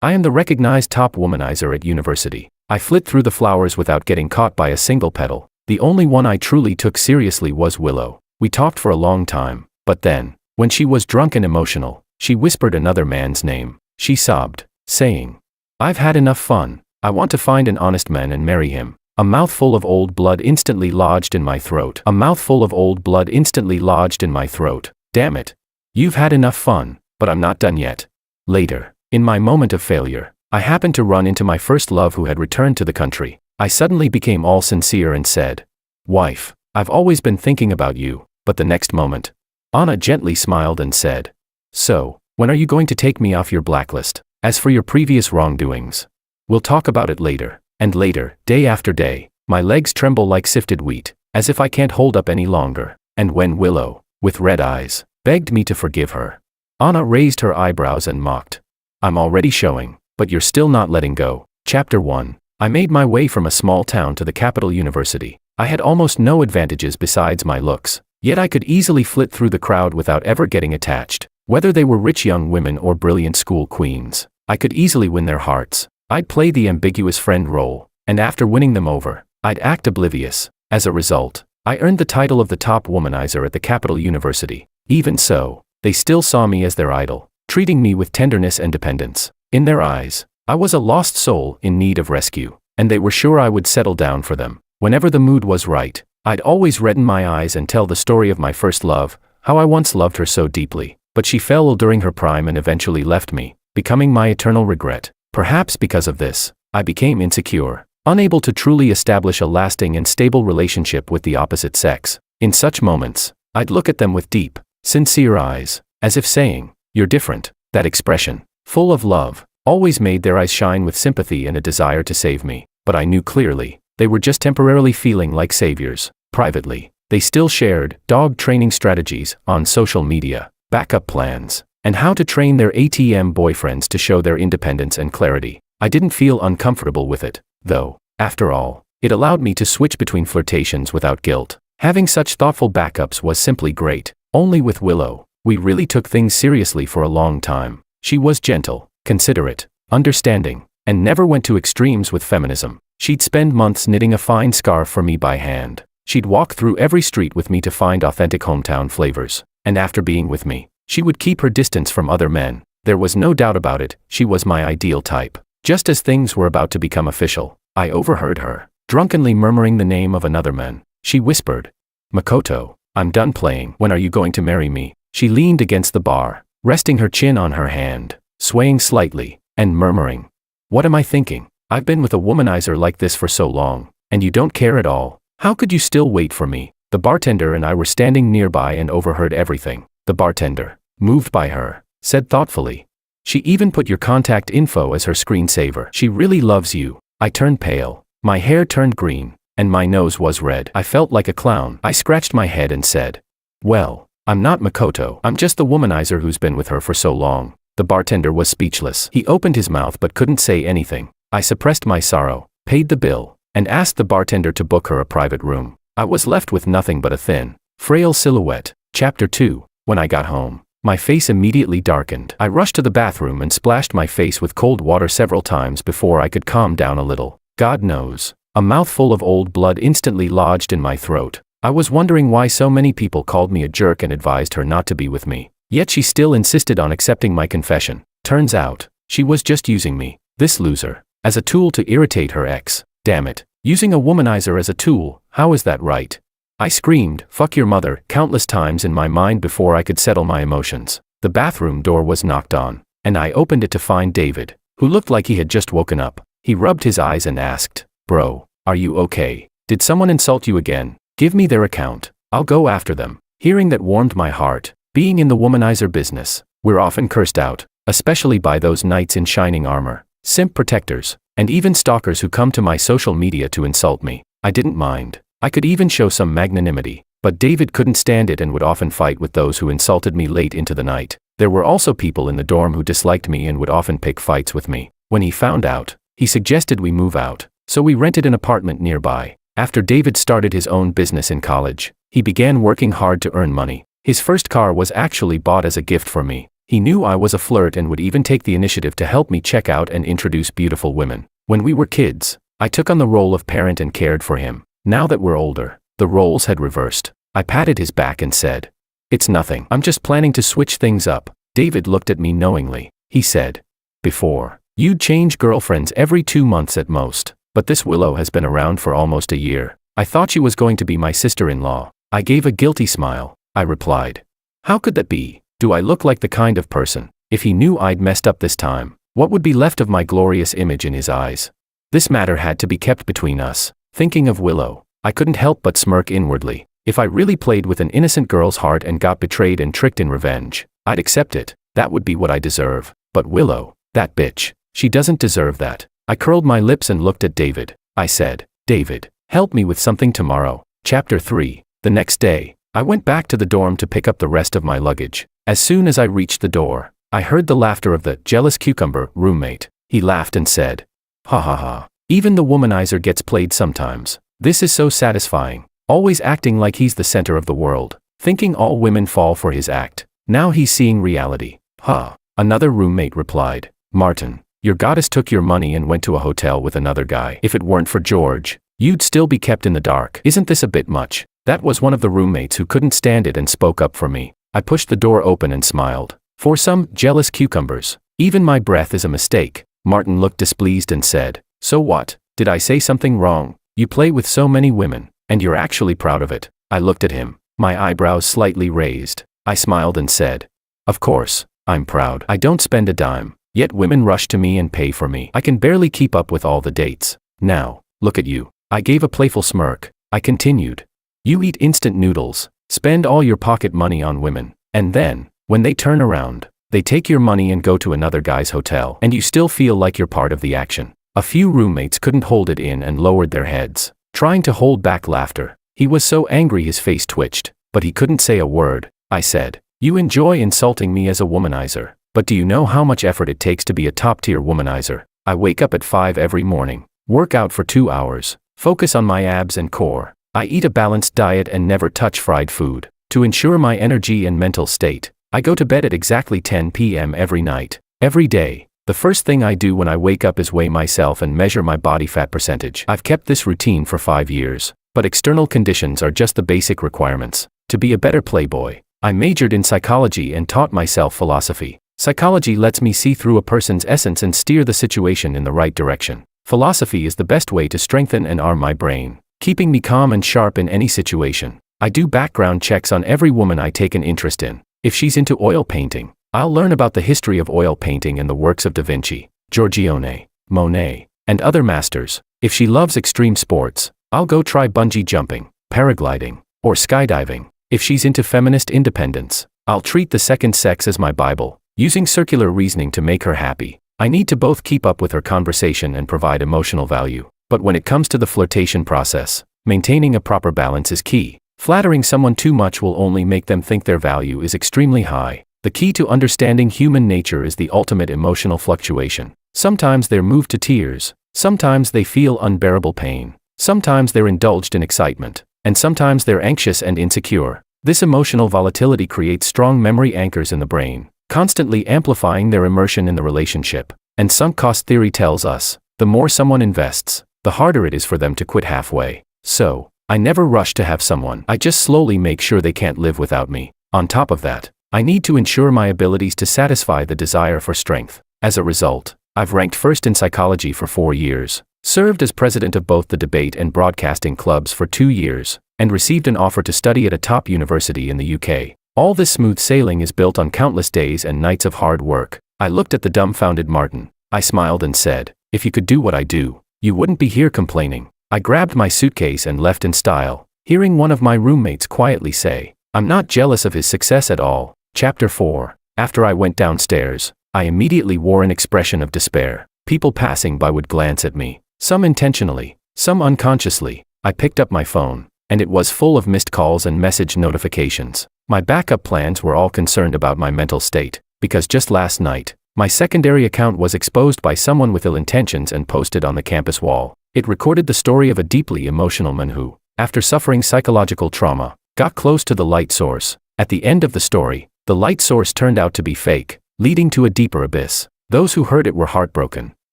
I am the recognized top womanizer at university. I flit through the flowers without getting caught by a single petal. The only one I truly took seriously was Willow. We talked for a long time, but then, when she was drunk and emotional, she whispered another man's name. She sobbed, saying, "I've had enough fun. I want to find an honest man and marry him." A mouthful of old blood instantly lodged in my throat. A mouthful of old blood instantly lodged in my throat. Damn it. You've had enough fun, but I'm not done yet. Later, in my moment of failure, I happened to run into my first love who had returned to the country. I suddenly became all sincere and said, "Wife, I've always been thinking about you," but the next moment, Anna gently smiled and said, "So, when are you going to take me off your blacklist? As for your previous wrongdoings, we'll talk about it later." And later, day after day, my legs tremble like sifted wheat, as if I can't hold up any longer. And when Willow, with red eyes, begged me to forgive her, Anna raised her eyebrows and mocked. "I'm already showing, but you're still not letting go." Chapter 1. I made my way from a small town to the capital university. I had almost no advantages besides my looks, yet I could easily flit through the crowd without ever getting attached. Whether they were rich young women or brilliant school queens, I could easily win their hearts. I'd play the ambiguous friend role, and after winning them over, I'd act oblivious. As a result, I earned the title of the top womanizer at the capital university. Even so, they still saw me as their idol, treating me with tenderness and dependence. In their eyes, I was a lost soul in need of rescue, and they were sure I would settle down for them. Whenever the mood was right, I'd always redden my eyes and tell the story of my first love, how I once loved her so deeply, but she fell ill during her prime and eventually left me, becoming my eternal regret. Perhaps because of this, I became insecure, unable to truly establish a lasting and stable relationship with the opposite sex. In such moments, I'd look at them with deep, sincere eyes, as if saying, "You're different." That expression, full of love, always made their eyes shine with sympathy and a desire to save me, but I knew clearly, they were just temporarily feeling like saviors. Privately, they still shared dog training strategies on social media, backup plans, and how to train their ATM boyfriends to show their independence and clarity. I didn't feel uncomfortable with it, though. After all, it allowed me to switch between flirtations without guilt. Having such thoughtful backups was simply great. Only with Willow, we really took things seriously for a long time. She was gentle, considerate, understanding, and never went to extremes with feminism. She'd spend months knitting a fine scarf for me by hand. She'd walk through every street with me to find authentic hometown flavors. And after being with me, she would keep her distance from other men. There was no doubt about it, she was my ideal type. Just as things were about to become official, I overheard her, drunkenly murmuring the name of another man. She whispered, "Makoto, I'm done playing. When are you going to marry me?" She leaned against the bar, resting her chin on her hand, swaying slightly, and murmuring, "What am I thinking? I've been with a womanizer like this for so long, and you don't care at all. How could you still wait for me?" The bartender and I were standing nearby and overheard everything. The bartender, moved by her, said thoughtfully, "She even put your contact info as her screensaver. She really loves you." I turned pale, my hair turned green, and my nose was red. I felt like a clown. I scratched my head and said, "Well, I'm not Makoto. I'm just the womanizer who's been with her for so long." The bartender was speechless. He opened his mouth but couldn't say anything. I suppressed my sorrow, paid the bill, and asked the bartender to book her a private room. I was left with nothing but a thin, frail silhouette. Chapter 2. When I got home, my face immediately darkened. I rushed to the bathroom and splashed my face with cold water several times before I could calm down a little. God knows, a mouthful of old blood instantly lodged in my throat. I was wondering why so many people called me a jerk and advised her not to be with me. Yet she still insisted on accepting my confession. Turns out, she was just using me, this loser, as a tool to irritate her ex. Damn it. Using a womanizer as a tool, how is that right? I screamed, "Fuck your mother," countless times in my mind before I could settle my emotions. The bathroom door was knocked on, and I opened it to find David, who looked like he had just woken up. He rubbed his eyes and asked, "Bro, are you okay? Did someone insult you again? Give me their account. I'll go after them." Hearing that warmed my heart. Being in the womanizer business, we're often cursed out, especially by those knights in shining armor, simp protectors, and even stalkers who come to my social media to insult me. I didn't mind. I could even show some magnanimity, but David couldn't stand it and would often fight with those who insulted me late into the night. There were also people in the dorm who disliked me and would often pick fights with me. When he found out, he suggested we move out, so we rented an apartment nearby. After David started his own business in college, he began working hard to earn money. His first car was actually bought as a gift for me. He knew I was a flirt and would even take the initiative to help me check out and introduce beautiful women. When we were kids, I took on the role of parent and cared for him. Now that we're older, the roles had reversed. I patted his back and said, "It's nothing. I'm just planning to switch things up." David looked at me knowingly. He said, "Before, you'd change girlfriends every 2 months at most, but this Willow has been around for almost a year. I thought she was going to be my sister-in-law." I gave a guilty smile. I replied, "How could that be? Do I look like the kind of person, if he knew I'd messed up this time, what would be left of my glorious image in his eyes?" This matter had to be kept between us. Thinking of Willow, I couldn't help but smirk inwardly. If I really played with an innocent girl's heart and got betrayed and tricked in revenge, I'd accept it. That would be what I deserve. But Willow, that bitch, she doesn't deserve that. I curled my lips and looked at David. I said, "David, help me with something tomorrow." Chapter 3. The next day, I went back to the dorm to pick up the rest of my luggage. As soon as I reached the door, I heard the laughter of the jealous cucumber roommate. He laughed and said, "Ha ha ha. Even the womanizer gets played sometimes. This is so satisfying. Always acting like he's the center of the world, thinking all women fall for his act. Now he's seeing reality." "Ha." Another roommate replied, "Martin, your goddess took your money and went to a hotel with another guy. If it weren't for George, you'd still be kept in the dark. Isn't this a bit much?" That was one of the roommates who couldn't stand it and spoke up for me. I pushed the door open and smiled. "For some jealous cucumbers, even my breath is a mistake." Martin looked displeased and said, "So what? Did I say something wrong? You play with so many women, and you're actually proud of it." I looked at him, my eyebrows slightly raised. I smiled and said, "Of course, I'm proud. I don't spend a dime, yet women rush to me and pay for me. I can barely keep up with all the dates. Now, look at you." I gave a playful smirk. I continued, "You eat instant noodles, spend all your pocket money on women, and then, when they turn around, they take your money and go to another guy's hotel, and you still feel like you're part of the action." A few roommates couldn't hold it in and lowered their heads, trying to hold back laughter. He was so angry his face twitched, but he couldn't say a word. I said, "You enjoy insulting me as a womanizer, but do you know how much effort it takes to be a top-tier womanizer? I wake up at 5 every morning, work out for 2 hours, focus on my abs and core. I eat a balanced diet and never touch fried food. To ensure my energy and mental state, I go to bed at exactly 10 p.m. every night. Every day, the first thing I do when I wake up is weigh myself and measure my body fat percentage. I've kept this routine for 5 years, but external conditions are just the basic requirements. To be a better playboy, I majored in psychology and taught myself philosophy. Psychology lets me see through a person's essence and steer the situation in the right direction. Philosophy is the best way to strengthen and arm my brain, keeping me calm and sharp in any situation. I do background checks on every woman I take an interest in. If she's into oil painting, I'll learn about the history of oil painting and the works of Da Vinci, Giorgione, Monet, and other masters. If she loves extreme sports, I'll go try bungee jumping, paragliding, or skydiving. If she's into feminist independence, I'll treat the second sex as my Bible, using circular reasoning to make her happy. I need to both keep up with her conversation and provide emotional value. But when it comes to the flirtation process, maintaining a proper balance is key. Flattering someone too much will only make them think their value is extremely high. The key to understanding human nature is the ultimate emotional fluctuation. Sometimes they're moved to tears, sometimes they feel unbearable pain, sometimes they're indulged in excitement, and sometimes they're anxious and insecure. This emotional volatility creates strong memory anchors in the brain, constantly amplifying their immersion in the relationship. And sunk cost theory tells us, the more someone invests, the harder it is for them to quit halfway. So, I never rush to have someone. I just slowly make sure they can't live without me. On top of that, I need to ensure my abilities to satisfy the desire for strength. As a result, I've ranked first in psychology for 4 years, served as president of both the debate and broadcasting clubs for 2 years, and received an offer to study at a top university in the UK. All this smooth sailing is built on countless days and nights of hard work. I looked at the dumbfounded Martin. I smiled and said, "If you could do what I do, you wouldn't be here complaining." I grabbed my suitcase and left in style, hearing one of my roommates quietly say, "I'm not jealous of his success at all." Chapter 4. After I went downstairs, I immediately wore an expression of despair. People passing by would glance at me, some intentionally, some unconsciously. I picked up my phone, and it was full of missed calls and message notifications. My backup plans were all concerned about my mental state, because just last night, my secondary account was exposed by someone with ill intentions and posted on the campus wall. It recorded the story of a deeply emotional man who, after suffering psychological trauma, got close to the light source. At the end of the story, The light source turned out to be fake, leading to a deeper abyss. Those who heard it were heartbroken,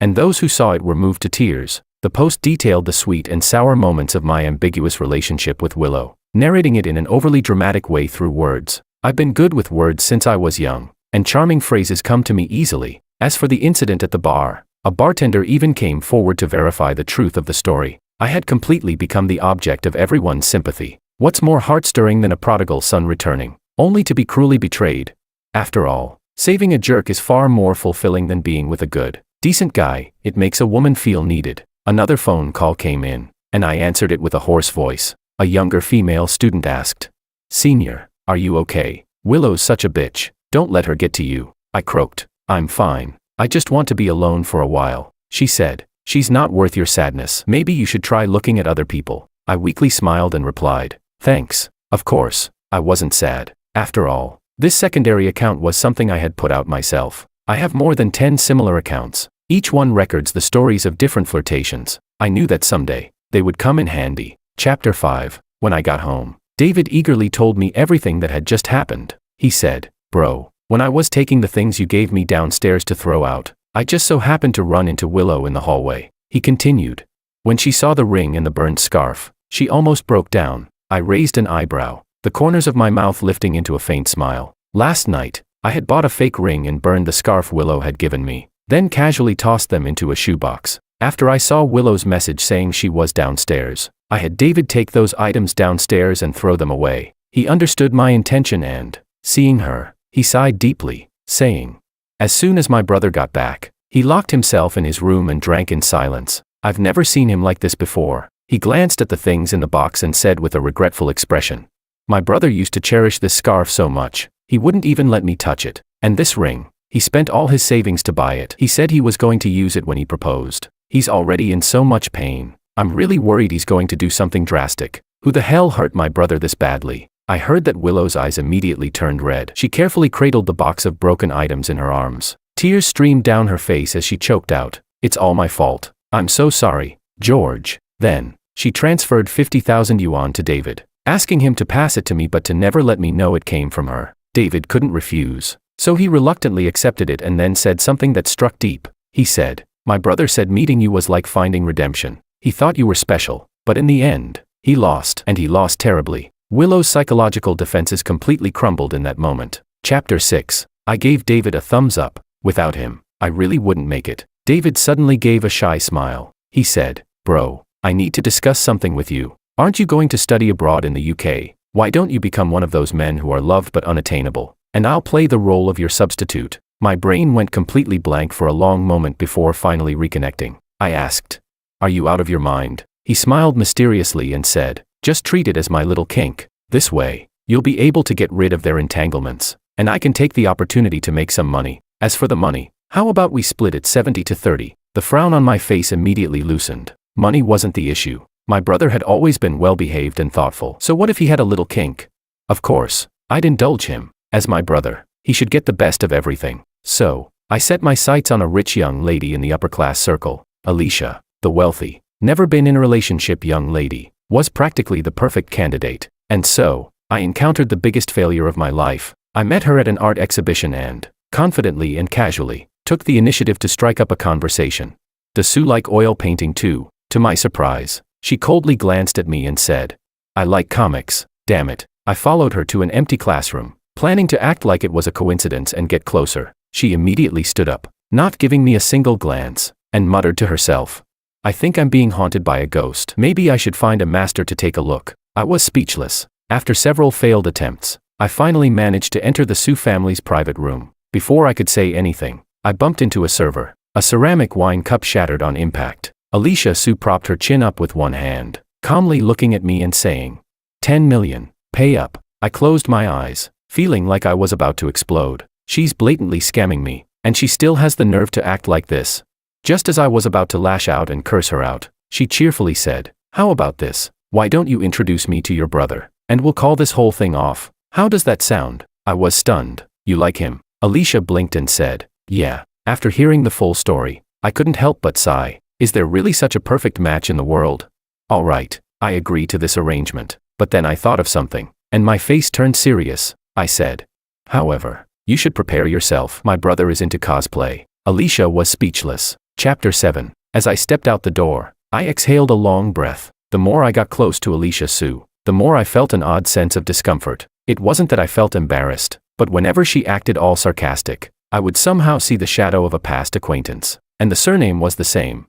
and those who saw it were moved to tears. The post detailed the sweet and sour moments of my ambiguous relationship with Willow, narrating it in an overly dramatic way through words. I've been good with words since I was young, and charming phrases come to me easily. As for the incident at the bar, a bartender even came forward to verify the truth of the story. I had completely become the object of everyone's sympathy. What's more heart-stirring than a prodigal son returning, only to be cruelly betrayed? After all, saving a jerk is far more fulfilling than being with a good, decent guy. It makes a woman feel needed. Another phone call came in, and I answered it with a hoarse voice. A younger female student asked, "Senior, are you okay? Willow's such a bitch. Don't let her get to you." I croaked, "I'm fine. I just want to be alone for a while." She said, "She's not worth your sadness. Maybe you should try looking at other people." I weakly smiled and replied, "Thanks." Of course, I wasn't sad. After all, this secondary account was something I had put out myself. I have more than 10 similar accounts. Each one records the stories of different flirtations. I knew that someday, they would come in handy. Chapter 5. When I got home, David eagerly told me everything that had just happened. He said, "Bro, when I was taking the things you gave me downstairs to throw out, I just so happened to run into Willow in the hallway." He continued. "When she saw the ring and the burned scarf, she almost broke down." I raised an eyebrow, the corners of my mouth lifting into a faint smile. "Last night, I had bought a fake ring and burned the scarf Willow had given me, then casually tossed them into a shoebox. After I saw Willow's message saying she was downstairs, I had David take those items downstairs and throw them away." He understood my intention and, seeing her, he sighed deeply, saying, "As soon as my brother got back, he locked himself in his room and drank in silence. I've never seen him like this before." He glanced at the things in the box and said with a regretful expression, "My brother used to cherish this scarf so much, he wouldn't even let me touch it. And this ring, he spent all his savings to buy it. He said he was going to use it when he proposed. He's already in so much pain. I'm really worried he's going to do something drastic. Who the hell hurt my brother this badly?" I heard that Willow's eyes immediately turned red. She carefully cradled the box of broken items in her arms. Tears streamed down her face as she choked out, "It's all my fault. I'm so sorry, George." Then, she transferred 50,000 yuan to David, asking him to pass it to me but to never let me know it came from her. David couldn't refuse, so he reluctantly accepted it and then said something that struck deep. He said, "My brother said meeting you was like finding redemption. He thought you were special, but in the end, he lost, and he lost terribly." Willow's psychological defenses completely crumbled in that moment. Chapter 6. I gave David a thumbs up. Without him, I really wouldn't make it. David suddenly gave a shy smile. He said, "Bro, I need to discuss something with you. Aren't you going to study abroad in the UK? Why don't you become one of those men who are loved but unattainable, and I'll play the role of your substitute?" My brain went completely blank for a long moment before finally reconnecting. I asked, "Are you out of your mind?" He smiled mysteriously and said, "Just treat it as my little kink. This way, you'll be able to get rid of their entanglements, and I can take the opportunity to make some money. As for the money, how about we split it 70 to 30? The frown on my face immediately loosened. Money wasn't the issue. My brother had always been well-behaved and thoughtful. So what if he had a little kink? Of course, I'd indulge him. As my brother, he should get the best of everything. So, I set my sights on a rich young lady in the upper-class circle. Alicia, the wealthy, never been in a relationship young lady, was practically the perfect candidate. And so, I encountered the biggest failure of my life. I met her at an art exhibition and, confidently and casually, took the initiative to strike up a conversation. "Does Sue like oil painting too?" To my surprise, she coldly glanced at me and said, "I like comics." Damn it. I followed her to an empty classroom, planning to act like it was a coincidence and get closer. She immediately stood up, not giving me a single glance, and muttered to herself, "I think I'm being haunted by a ghost. Maybe I should find a master to take a look." I was speechless. After several failed attempts, I finally managed to enter the Sue family's private room. Before I could say anything, I bumped into a server. A ceramic wine cup shattered on impact. Alicia Sue propped her chin up with one hand, calmly looking at me and saying, 10 million, pay up." I closed my eyes, feeling like I was about to explode. She's blatantly scamming me, and she still has the nerve to act like this. Just as I was about to lash out and curse her out, she cheerfully said, "How about this? Why don't you introduce me to your brother, and we'll call this whole thing off? How does that sound?" I was stunned. "You like him?" Alicia blinked and said, "Yeah." After hearing the full story, I couldn't help but sigh. Is there really such a perfect match in the world? All right, I agree to this arrangement. But then I thought of something, and my face turned serious. I said, However, you should prepare yourself. My brother is into cosplay. Alicia was speechless. Chapter 7. As I stepped out the door, I exhaled a long breath. The more I got close to Alicia Sue, the more I felt an odd sense of discomfort. It wasn't that I felt embarrassed, but whenever she acted all sarcastic, I would somehow see the shadow of a past acquaintance, and the surname was the same.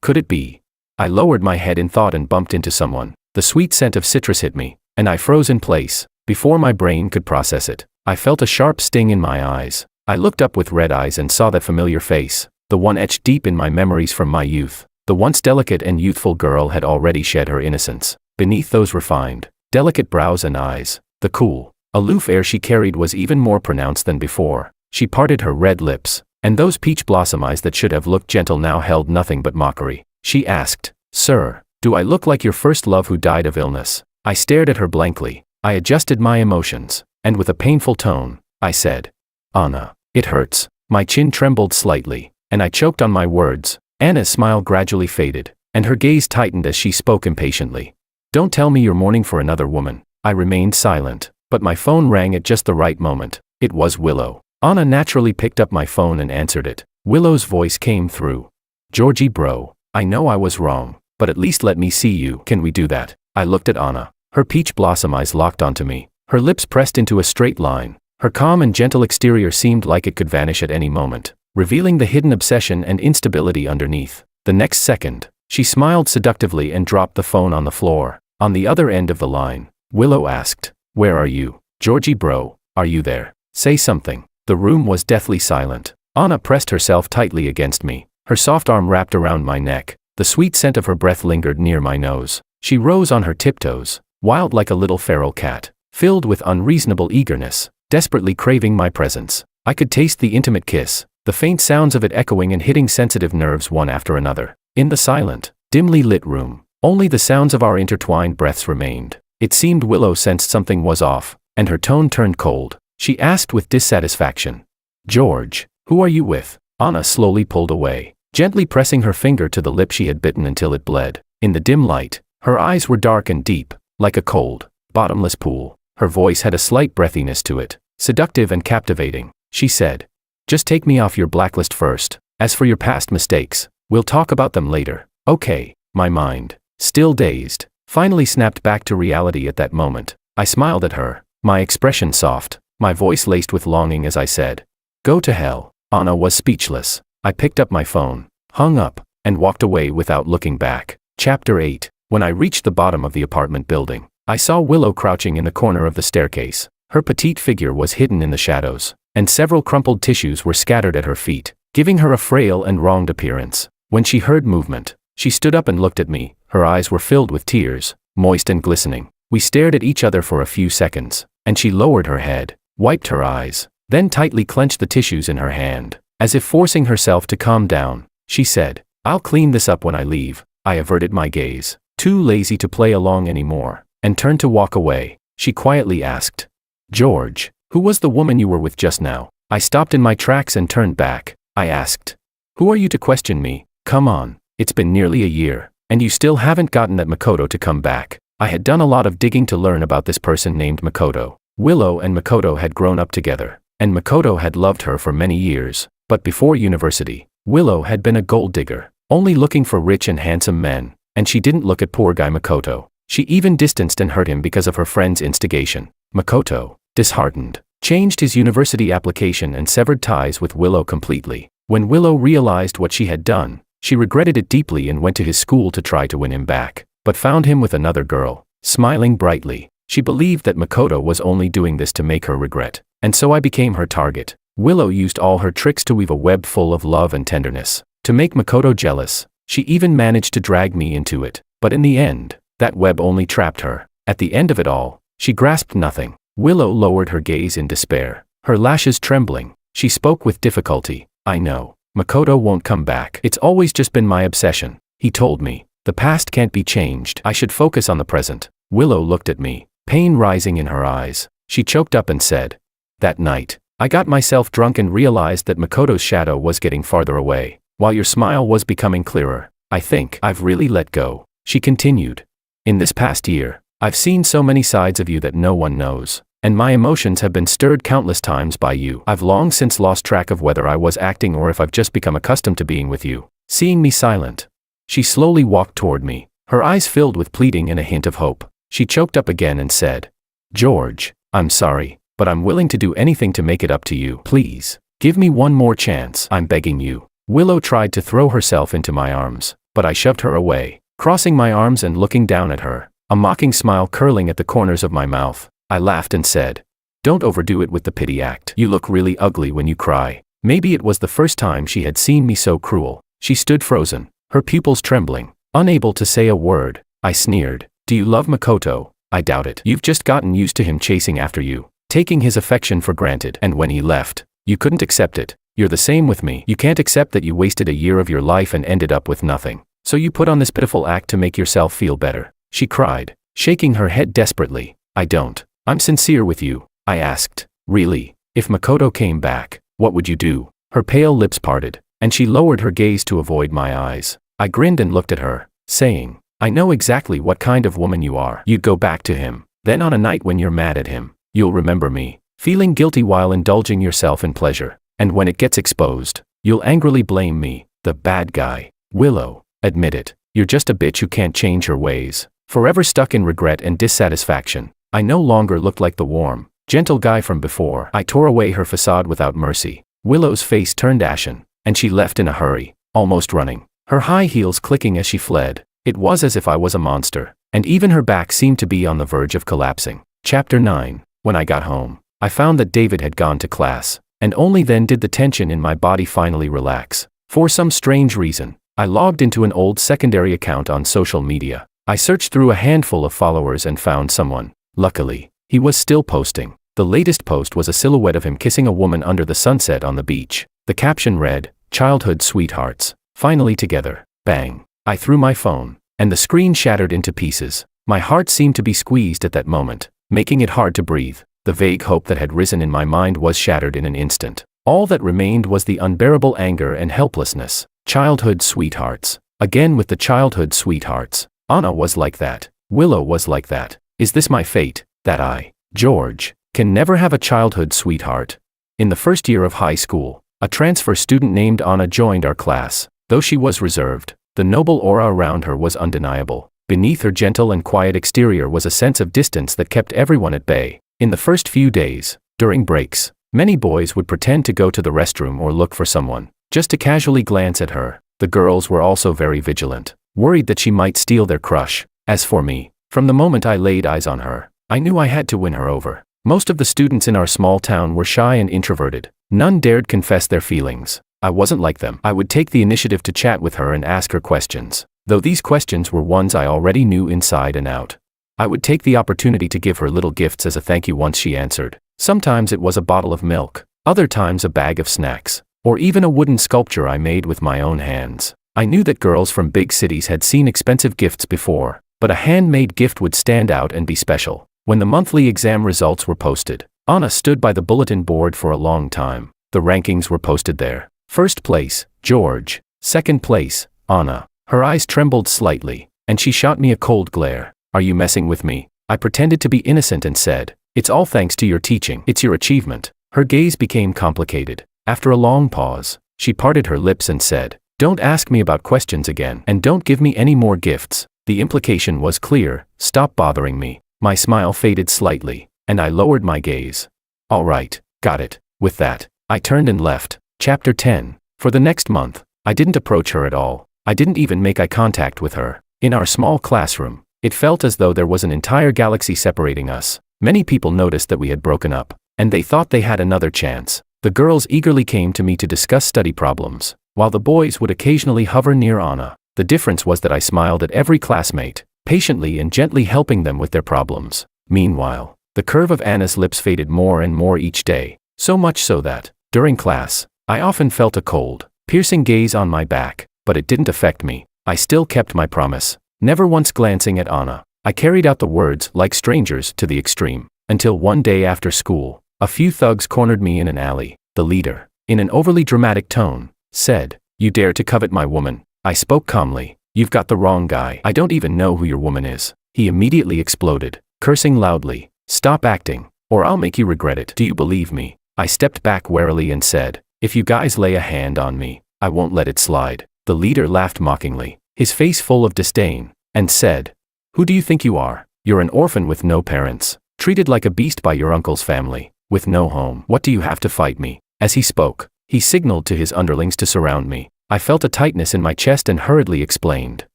Could it be? I lowered my head in thought and bumped into someone. The sweet scent of citrus hit me, and I froze in place. Before my brain could process it, I felt a sharp sting in my eyes. I looked up with red eyes and saw that familiar face, the one etched deep in my memories from my youth. The once delicate and youthful girl had already shed her innocence. Beneath those refined, delicate brows and eyes, the cool, aloof air she carried was even more pronounced than before. She parted her red lips, and those peach blossom eyes that should have looked gentle now held nothing but mockery. She asked, "Sir, do I look like your first love who died of illness?" I stared at her blankly. I adjusted my emotions, and with a painful tone, I said, "Anna, it hurts." My chin trembled slightly, and I choked on my words. Anna's smile gradually faded, and her gaze tightened as she spoke impatiently. "Don't tell me you're mourning for another woman." I remained silent, but my phone rang at just the right moment. It was Willow. Anna naturally picked up my phone and answered it. Willow's voice came through. "Georgie bro, I know I was wrong, but at least let me see you. Can we do that?" I looked at Anna. Her peach blossom eyes locked onto me. Her lips pressed into a straight line. Her calm and gentle exterior seemed like it could vanish at any moment, revealing the hidden obsession and instability underneath. The next second, she smiled seductively and dropped the phone on the floor. On the other end of the line, Willow asked, "Where are you? Georgie bro, are you there? Say something." The room was deathly silent. Anna pressed herself tightly against me, her soft arm wrapped around my neck. The sweet scent of her breath lingered near my nose. She rose on her tiptoes, wild like a little feral cat, filled with unreasonable eagerness, desperately craving my presence. I could taste the intimate kiss, the faint sounds of it echoing and hitting sensitive nerves one after another. In the silent, dimly lit room, only the sounds of our intertwined breaths remained. It seemed Willow sensed something was off, and her tone turned cold. She asked with dissatisfaction, "George, who are you with?" Anna slowly pulled away, gently pressing her finger to the lip she had bitten until it bled. In the dim light, her eyes were dark and deep, like a cold, bottomless pool. Her voice had a slight breathiness to it, seductive and captivating. She said, "Just take me off your blacklist first. As for your past mistakes, we'll talk about them later." Okay. My mind, still dazed, finally snapped back to reality at that moment. I smiled at her, my expression soft, my voice laced with longing as I said, "Go to hell." Anna was speechless. I picked up my phone, hung up, and walked away without looking back. Chapter 8. When I reached the bottom of the apartment building, I saw Willow crouching in the corner of the staircase. Her petite figure was hidden in the shadows, and several crumpled tissues were scattered at her feet, giving her a frail and wronged appearance. When she heard movement, she stood up and looked at me. Her eyes were filled with tears, moist and glistening. We stared at each other for a few seconds, and she lowered her head, wiped her eyes, then tightly clenched the tissues in her hand, as if forcing herself to calm down. She said, "I'll clean this up when I leave." I averted my gaze, too lazy to play along anymore, and turned to walk away. She quietly asked, "George, who was the woman you were with just now?" I stopped in my tracks and turned back. I asked, "Who are you to question me? Come on, it's been nearly a year, and you still haven't gotten that Makoto to come back." I had done a lot of digging to learn about this person named Makoto. Willow and Makoto had grown up together, and Makoto had loved her for many years. But before university, Willow had been a gold digger, only looking for rich and handsome men, and she didn't look at poor guy Makoto. She even distanced and hurt him because of her friend's instigation. Makoto, disheartened, changed his university application and severed ties with Willow completely. When Willow realized what she had done, she regretted it deeply and went to his school to try to win him back, but found him with another girl, smiling brightly. She believed that Makoto was only doing this to make her regret, and so I became her target. Willow used all her tricks to weave a web full of love and tenderness. To make Makoto jealous, she even managed to drag me into it, but in the end, that web only trapped her. At the end of it all, she grasped nothing. Willow lowered her gaze in despair, her lashes trembling. She spoke with difficulty. "I know, Makoto won't come back. It's always just been my obsession. He told me, the past can't be changed. I should focus on the present." Willow looked at me, pain rising in her eyes. She choked up and said, "That night, I got myself drunk and realized that Makoto's shadow was getting farther away, while your smile was becoming clearer. I think I've really let go." She continued, "In this past year, I've seen so many sides of you that no one knows. and my emotions have been stirred countless times by you. I've long since lost track of whether I was acting or if I've just become accustomed to being with you. Seeing me silent, she slowly walked toward me, her eyes filled with pleading and a hint of hope. She choked up again and said, "George, I'm sorry, but I'm willing to do anything to make it up to you. Please, give me one more chance. I'm begging you." Willow tried to throw herself into my arms, but I shoved her away, crossing my arms and looking down at her, a mocking smile curling at the corners of my mouth. I laughed and said, "Don't overdo it with the pity act. You look really ugly when you cry." Maybe it was the first time she had seen me so cruel. She stood frozen, her pupils trembling, unable to say a word. I sneered, "Do you love Makoto? I doubt it. You've just gotten used to him chasing after you, taking his affection for granted, and when he left, you couldn't accept it. You're the same with me. You can't accept that you wasted a year of your life and ended up with nothing. So you put on this pitiful act to make yourself feel better." She cried, shaking her head desperately. "I don't. I'm sincere with you." I asked, "Really? If Makoto came back, what would you do?" Her pale lips parted, and she lowered her gaze to avoid my eyes. I grinned and looked at her, saying, "I know exactly what kind of woman you are. You'd go back to him. Then on a night when you're mad at him, you'll remember me, feeling guilty while indulging yourself in pleasure. And when it gets exposed, you'll angrily blame me, the bad guy." Willow, admit it. You're just a bitch who can't change her ways, forever stuck in regret and dissatisfaction. I no longer looked like the warm, gentle guy from before. I tore away her facade without mercy. Willow's face turned ashen, and she left in a hurry, almost running, her high heels clicking as she fled. It was as if I was a monster, and even her back seemed to be on the verge of collapsing. Chapter 9. When I got home, I found that David had gone to class, and only then did the tension in my body finally relax. For some strange reason, I logged into an old secondary account on social media. I searched through a handful of followers and found someone. Luckily, he was still posting. The latest post was a silhouette of him kissing a woman under the sunset on the beach. The caption read, "Childhood sweethearts, finally together." Bang. I threw my phone, and the screen shattered into pieces. My heart seemed to be squeezed at that moment, making it hard to breathe. The vague hope that had risen in my mind was shattered in an instant. All that remained was the unbearable anger and helplessness. Childhood sweethearts. Again with the childhood sweethearts. Anna was like that. Willow was like that. Is this my fate, that I, George, can never have a childhood sweetheart? In the first year of high school, a transfer student named Anna joined our class. Though she was reserved, the noble aura around her was undeniable. Beneath her gentle and quiet exterior was a sense of distance that kept everyone at bay. In the first few days, during breaks, many boys would pretend to go to the restroom or look for someone, just to casually glance at her. The girls were also very vigilant, worried that she might steal their crush. As for me, from the moment I laid eyes on her, I knew I had to win her over. Most of the students in our small town were shy and introverted. None dared confess their feelings. I wasn't like them. I would take the initiative to chat with her and ask her questions, though these questions were ones I already knew inside and out. I would take the opportunity to give her little gifts as a thank you once she answered. Sometimes it was a bottle of milk, other times a bag of snacks, or even a wooden sculpture I made with my own hands. I knew that girls from big cities had seen expensive gifts before, but a handmade gift would stand out and be special. When the monthly exam results were posted, Anna stood by the bulletin board for a long time. The rankings were posted there. First place, George. Second place, Anna. Her eyes trembled slightly, and she shot me a cold glare. "Are you messing with me?" I pretended to be innocent and said, "It's all thanks to your teaching. It's your achievement." Her gaze became complicated. After a long pause, she parted her lips and said, "Don't ask me about questions again, and don't give me any more gifts." The implication was clear: stop bothering me. My smile faded slightly, and I lowered my gaze. "All right, got it." With that, I turned and left. Chapter 10. For the next month, I didn't approach her at all. I didn't even make eye contact with her. In our small classroom, it felt as though there was an entire galaxy separating us. Many people noticed that we had broken up, and they thought they had another chance. The girls eagerly came to me to discuss study problems, while the boys would occasionally hover near Anna. The difference was that I smiled at every classmate, patiently and gently helping them with their problems. Meanwhile, the curve of Anna's lips faded more and more each day, so much so that, during class, I often felt a cold, piercing gaze on my back, but it didn't affect me. I still kept my promise, never once glancing at Anna. I carried out the words "like strangers" to the extreme, until one day after school, a few thugs cornered me in an alley. The leader, in an overly dramatic tone, said, "You dare to covet my woman?" I spoke calmly. "You've got the wrong guy. I don't even know who your woman is." He immediately exploded, cursing loudly. "Stop acting, or I'll make you regret it. Do you believe me? I stepped back warily and said, if you guys lay a hand on me, I won't let it slide. The leader laughed mockingly, his face full of disdain, and said, who do you think you are? You're an orphan with no parents, treated like a beast by your uncle's family, with no home. What do you have to fight me? As he spoke, he signaled to his underlings to surround me. I felt a tightness in my chest and hurriedly explained,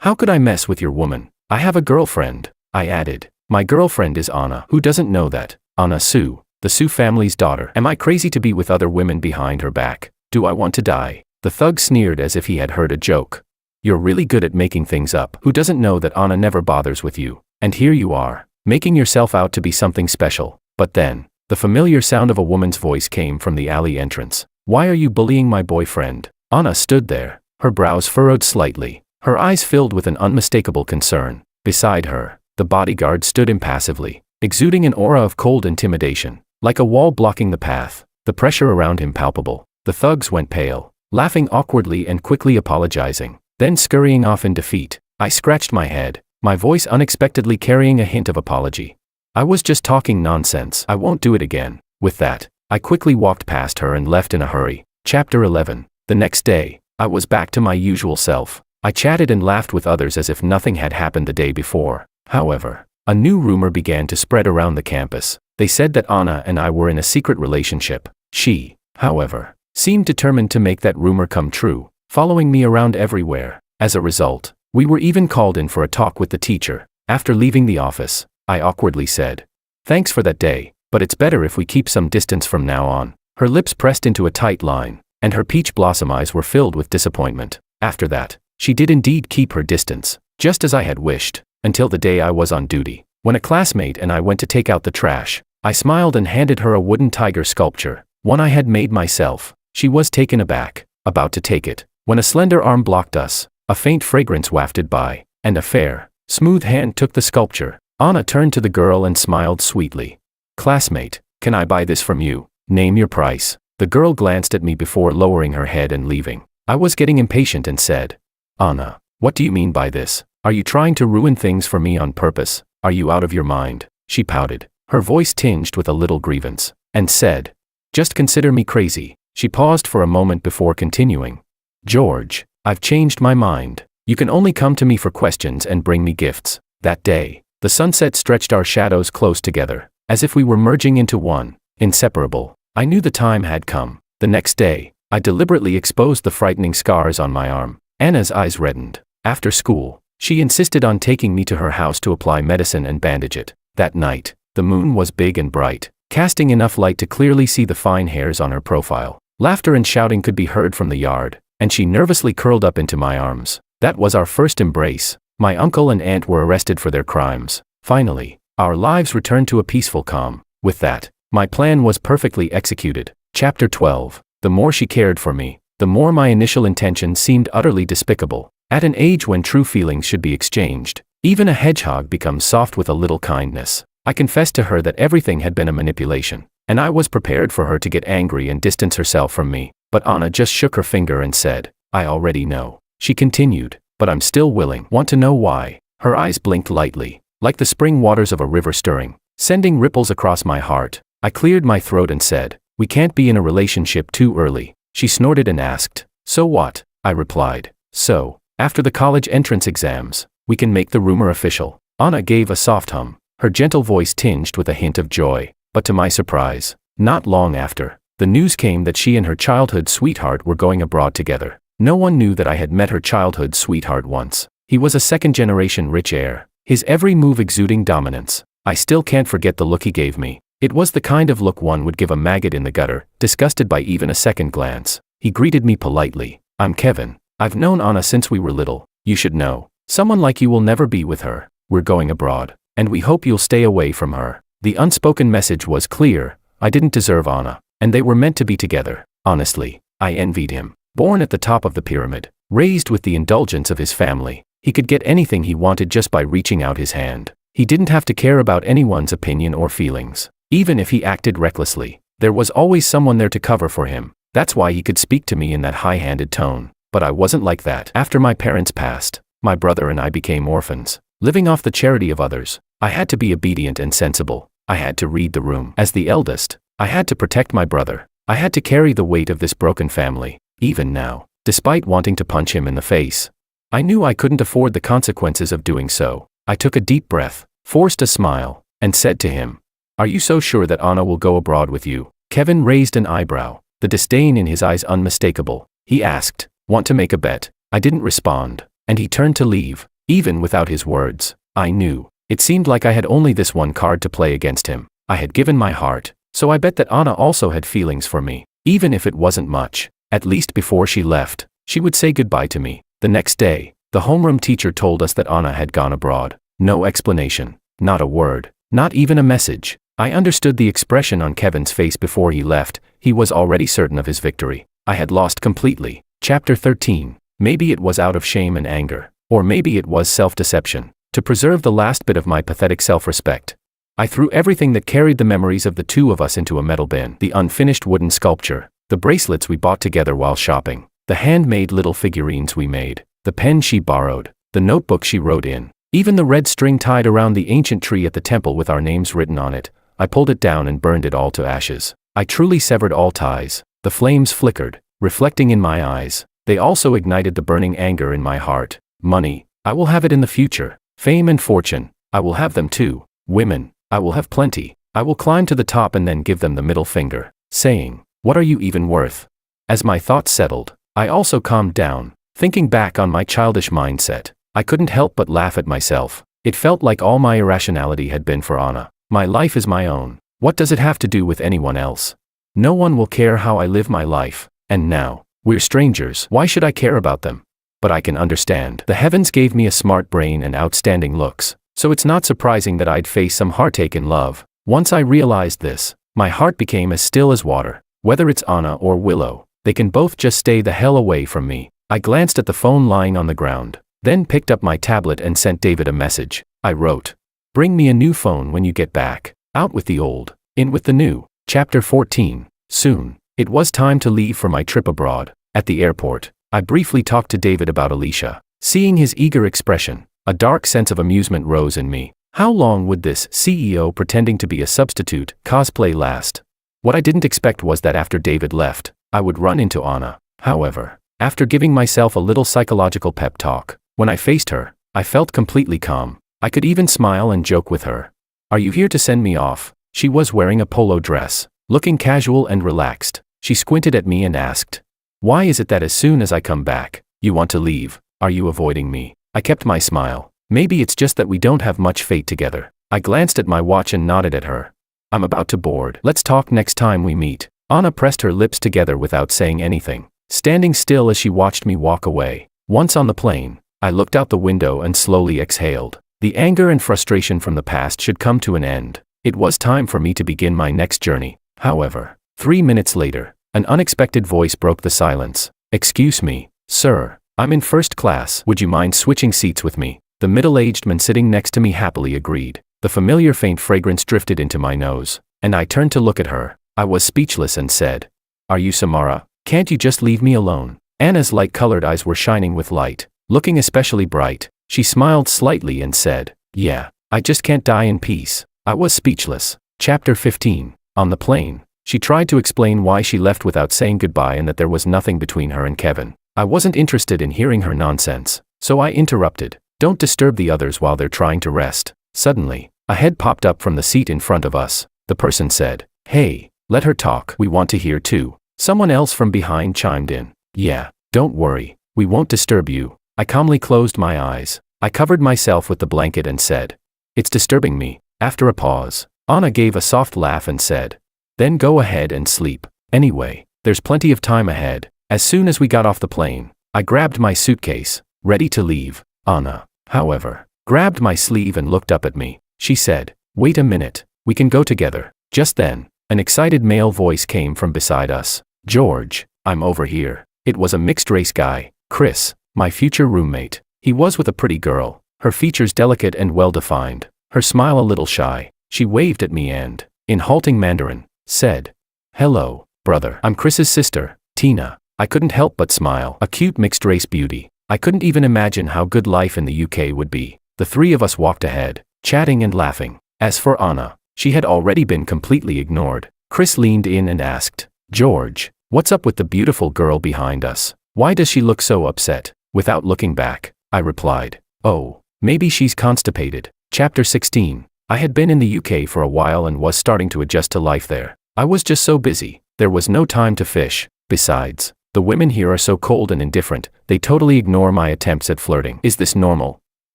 how could I mess with your woman? I have a girlfriend, I added. My girlfriend is Anna. Who doesn't know that? Anna Sue, the Sue family's daughter. Am I crazy to be with other women behind her back? Do I want to die? The thug sneered as if he had heard a joke. You're really good at making things up. Who doesn't know that Anna never bothers with you? And here you are, making yourself out to be something special. But then, the familiar sound of a woman's voice came from the alley entrance. Why are you bullying my boyfriend? Anna stood there, her brows furrowed slightly, her eyes filled with an unmistakable concern. Beside her, the bodyguard stood impassively, exuding an aura of cold intimidation, like a wall blocking the path, the pressure around him palpable. The thugs went pale, laughing awkwardly and quickly apologizing, then scurrying off in defeat. I scratched my head, my voice unexpectedly carrying a hint of apology. I was just talking nonsense. I won't do it again. With that, I quickly walked past her and left in a hurry. Chapter 11. The next day, I was back to my usual self. I chatted and laughed with others as if nothing had happened the day before. However, a new rumor began to spread around the campus. They said that Anna and I were in a secret relationship. She, however, seemed determined to make that rumor come true, following me around everywhere. As a result, we were even called in for a talk with the teacher. After leaving the office, I awkwardly said, thanks for that day, but it's better if we keep some distance from now on. Her lips pressed into a tight line, and her peach blossom eyes were filled with disappointment. After that, she did indeed keep her distance, just as I had wished, until the day I was on duty. When a classmate and I went to take out the trash, I smiled and handed her a wooden tiger sculpture, one I had made myself. She was taken aback, about to take it, when a slender arm blocked us, a faint fragrance wafted by, and a fair, smooth hand took the sculpture. Anna turned to the girl and smiled sweetly. Classmate, can I buy this from you? Name your price. The girl glanced at me before lowering her head and leaving. I was getting impatient and said, Anna, what do you mean by this? Are you trying to ruin things for me on purpose? Are you out of your mind? She pouted, her voice tinged with a little grievance, and said, just consider me crazy. She paused for a moment before continuing. George, I've changed my mind. You can only come to me for questions and bring me gifts. That day, the sunset stretched our shadows close together, as if we were merging into one, inseparable. I knew the time had come. The next day, I deliberately exposed the frightening scars on my arm. Anna's eyes reddened. After school, she insisted on taking me to her house to apply medicine and bandage it. That night, the moon was big and bright, casting enough light to clearly see the fine hairs on her profile. Laughter and shouting could be heard from the yard, and she nervously curled up into my arms. That was our first embrace. My uncle and aunt were arrested for their crimes. Finally, our lives returned to a peaceful calm. With that, my plan was perfectly executed. Chapter 12. The more she cared for me, the more my initial intention seemed utterly despicable. At an age when true feelings should be exchanged, even a hedgehog becomes soft with a little kindness. I confessed to her that everything had been a manipulation, and I was prepared for her to get angry and distance herself from me. But Anna just shook her finger and said, I already know. She continued, but I'm still willing. Want to know why? Her eyes blinked lightly, like the spring waters of a river stirring, sending ripples across my heart. I cleared my throat and said, we can't be in a relationship too early. She snorted and asked, so what? I replied, so, after the college entrance exams, we can make the rumor official. Anna gave a soft hum, her gentle voice tinged with a hint of joy. But to my surprise, not long after, the news came that she and her childhood sweetheart were going abroad together. No one knew that I had met her childhood sweetheart once. He was a second-generation rich heir, his every move exuding dominance. I still can't forget the look he gave me. It was the kind of look one would give a maggot in the gutter, disgusted by even a second glance. He greeted me politely. I'm Kevin. I've known Anna since we were little. You should know. Someone like you will never be with her. We're going abroad, and we hope you'll stay away from her. The unspoken message was clear. I didn't deserve Anna, and they were meant to be together. Honestly, I envied him. Born at the top of the pyramid, raised with the indulgence of his family, he could get anything he wanted just by reaching out his hand. He didn't have to care about anyone's opinion or feelings. Even if he acted recklessly, there was always someone there to cover for him. That's why he could speak to me in that high-handed tone. But I wasn't like that. After my parents passed, my brother and I became orphans, living off the charity of others. I had to be obedient and sensible. I had to read the room. As the eldest, I had to protect my brother. I had to carry the weight of this broken family. Even now, despite wanting to punch him in the face, I knew I couldn't afford the consequences of doing so. I took a deep breath, forced a smile, and said to him, "Are you so sure that Anna will go abroad with you?" Kevin raised an eyebrow, the disdain in his eyes unmistakable. He asked, "Want to make a bet?" I didn't respond, and he turned to leave. Even without his words, I knew. It seemed like I had only this one card to play against him. I had given my heart, so I bet that Anna also had feelings for me. Even if it wasn't much, at least before she left, she would say goodbye to me. The next day, the homeroom teacher told us that Anna had gone abroad. No explanation, not a word, not even a message. I understood the expression on Kevin's face before he left. He was already certain of his victory. I had lost completely. Chapter 13. Maybe it was out of shame and anger, or maybe it was self-deception. To preserve the last bit of my pathetic self-respect, I threw everything that carried the memories of the two of us into a metal bin. The unfinished wooden sculpture, the bracelets we bought together while shopping, the handmade little figurines we made, the pen she borrowed, the notebook she wrote in, even the red string tied around the ancient tree at the temple with our names written on it. I pulled it down and burned it all to ashes. I truly severed all ties. The flames flickered, reflecting in my eyes. They also ignited the burning anger in my heart. Money, I will have it in the future. Fame and fortune, I will have them too. Women, I will have plenty. I will climb to the top and then give them the middle finger, saying, "What are you even worth?" As my thoughts settled, I also calmed down. Thinking back on my childish mindset, I couldn't help but laugh at myself. It felt like all my irrationality had been for Anna. My life is my own. What does it have to do with anyone else? No one will care how I live my life. And now, we're strangers. Why should I care about them? But I can understand. The heavens gave me a smart brain and outstanding looks, so it's not surprising that I'd face some heartache in love. Once I realized this, my heart became as still as water. Whether it's Anna or Willow, they can both just stay the hell away from me. I glanced at the phone lying on the ground, then picked up my tablet and sent David a message. I wrote, "Bring me a new phone when you get back. Out with the old, in with the new." Chapter 14. Soon, it was time to leave for my trip abroad. At the airport, I briefly talked to David about Alicia. Seeing his eager expression, a dark sense of amusement rose in me. How long would this CEO pretending to be a substitute cosplay last? What I didn't expect was that after David left, I would run into Anna. However, after giving myself a little psychological pep talk, when I faced her, I felt completely calm. I could even smile and joke with her. "Are you here to send me off?" She was wearing a polo dress, looking casual and relaxed. She squinted at me and asked, "Why is it that as soon as I come back, you want to leave? Are you avoiding me?" I kept my smile. Maybe it's just that we don't have much fate together. I glanced at my watch and nodded at her. "I'm about to board. Let's talk next time we meet." Anna pressed her lips together without saying anything, standing still as she watched me walk away. Once on the plane, I looked out the window and slowly exhaled. The anger and frustration from the past should come to an end. It was time for me to begin my next journey. However, 3 minutes later, an unexpected voice broke the silence. "Excuse me, sir. I'm in first class. Would you mind switching seats with me?" The middle-aged man sitting next to me happily agreed. The familiar faint fragrance drifted into my nose, and I turned to look at her. I was speechless and said, "Are you Samara? Can't you just leave me alone?" Anna's light-colored eyes were shining with light, looking especially bright. She smiled slightly and said, "Yeah, I just can't die in peace." I was speechless. Chapter 15. On the plane, she tried to explain why she left without saying goodbye and that there was nothing between her and Kevin. I wasn't interested in hearing her nonsense, so I interrupted. "Don't disturb the others while they're trying to rest." Suddenly, a head popped up from the seat in front of us. The person said, "Hey, let her talk. We want to hear too." Someone else from behind chimed in, "Yeah, don't worry. We won't disturb you." I calmly closed my eyes. I covered myself with the blanket and said, "It's disturbing me." After a pause, Anna gave a soft laugh and said, "Then go ahead and sleep. Anyway, there's plenty of time ahead." As soon as we got off the plane, I grabbed my suitcase, ready to leave. Anna, however, grabbed my sleeve and looked up at me. She said, "Wait a minute, we can go together." Just then, an excited male voice came from beside us. "George, I'm over here." It was a mixed-race guy, Chris, my future roommate. He was with a pretty girl, her features delicate and well-defined, her smile a little shy. She waved at me and, in halting Mandarin, said, "Hello, brother. I'm Chris's sister, Tina." I couldn't help but smile. A cute mixed-race beauty. I couldn't even imagine how good life in the UK would be. The three of us walked ahead, chatting and laughing. As for Anna, She had already been completely ignored. Chris leaned in and asked, "George, what's up with the beautiful girl behind us? Why does she look so upset?" Without looking back, I replied, "Oh, maybe she's constipated." Chapter 16. I had been in the UK for a while and was starting to adjust to life there. I was just so busy, there was no time to fish. Besides, the women here are so cold and indifferent, they totally ignore my attempts at flirting. Is this normal?